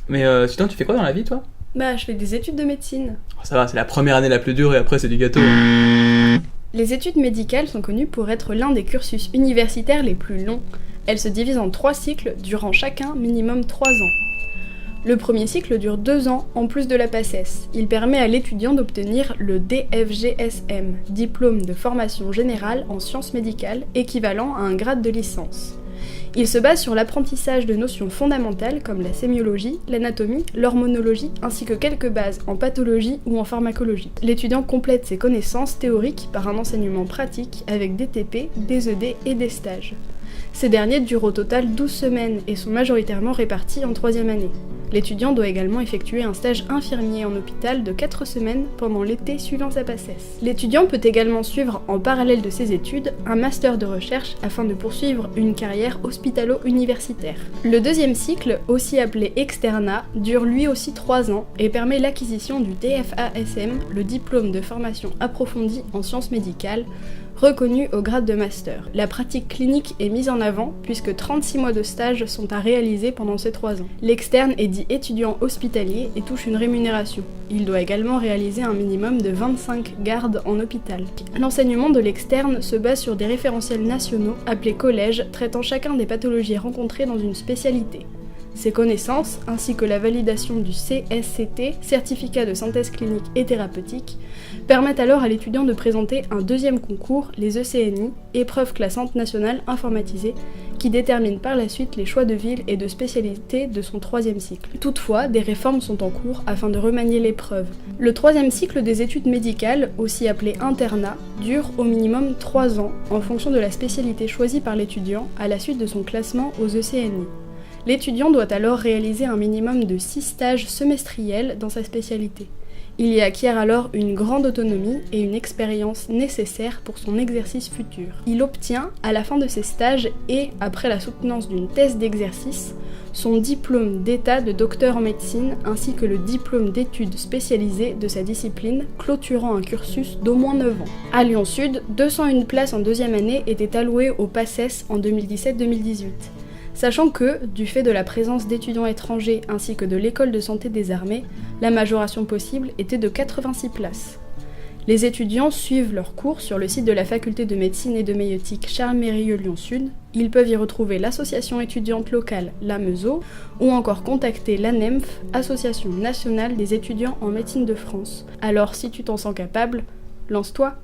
Mais sinon, tu fais quoi dans la vie, toi? Bah, je fais des études de médecine. Oh, ça va, c'est la première année la plus dure et après, c'est du gâteau. Les études médicales sont connues pour être l'un des cursus universitaires les plus longs. Elles se divisent en 3 cycles, durant chacun minimum 3 ans. Le premier cycle dure 2 ans en plus de la PACES. Il permet à l'étudiant d'obtenir le DFGSM, diplôme de formation générale en sciences médicales, équivalent à un grade de licence. Il se base sur l'apprentissage de notions fondamentales comme la sémiologie, l'anatomie, l'hormonologie, ainsi que quelques bases en pathologie ou en pharmacologie. L'étudiant complète ses connaissances théoriques par un enseignement pratique avec des TP, des ED et des stages. Ces derniers durent au total 12 semaines et sont majoritairement répartis en 3e année. L'étudiant doit également effectuer un stage infirmier en hôpital de 4 semaines pendant l'été suivant sa PACES. L'étudiant peut également suivre en parallèle de ses études un master de recherche afin de poursuivre une carrière hospitalo-universitaire. Le deuxième cycle, aussi appelé externat, dure lui aussi 3 ans et permet l'acquisition du DFASM, le diplôme de formation approfondie en sciences médicales, reconnu au grade de master. La pratique clinique est mise en avant puisque 36 mois de stage sont à réaliser pendant ces 3 ans. L'externe est dit étudiant hospitalier et touche une rémunération. Il doit également réaliser un minimum de 25 gardes en hôpital. L'enseignement de l'externe se base sur des référentiels nationaux appelés collèges traitant chacun des pathologies rencontrées dans une spécialité. Ces connaissances, ainsi que la validation du CSCT, certificat de synthèse clinique et thérapeutique, permettent alors à l'étudiant de présenter un deuxième concours, les ECNI, épreuve classante nationale informatisée, qui détermine par la suite les choix de ville et de spécialité de son 3e cycle. Toutefois, des réformes sont en cours afin de remanier l'épreuve. Le 3e cycle des études médicales, aussi appelé internat, dure au minimum 3 ans en fonction de la spécialité choisie par l'étudiant à la suite de son classement aux ECNI. L'étudiant doit alors réaliser un minimum de 6 stages semestriels dans sa spécialité. Il y acquiert alors une grande autonomie et une expérience nécessaires pour son exercice futur. Il obtient, à la fin de ses stages et après la soutenance d'une thèse d'exercice, son diplôme d'état de docteur en médecine ainsi que le diplôme d'études spécialisées de sa discipline, clôturant un cursus d'au moins 9 ans. À Lyon Sud, 201 places en 2e année étaient allouées au PACES en 2017-2018. Sachant que, du fait de la présence d'étudiants étrangers ainsi que de l'école de santé des armées, la majoration possible était de 86 places. Les étudiants suivent leurs cours sur le site de la faculté de médecine et de maïeutique Charles Mérieux Lyon Sud. Ils peuvent y retrouver l'association étudiante locale, la MESO, ou encore contacter l'ANEMF, Association nationale des étudiants en médecine de France. Alors si tu t'en sens capable, lance-toi!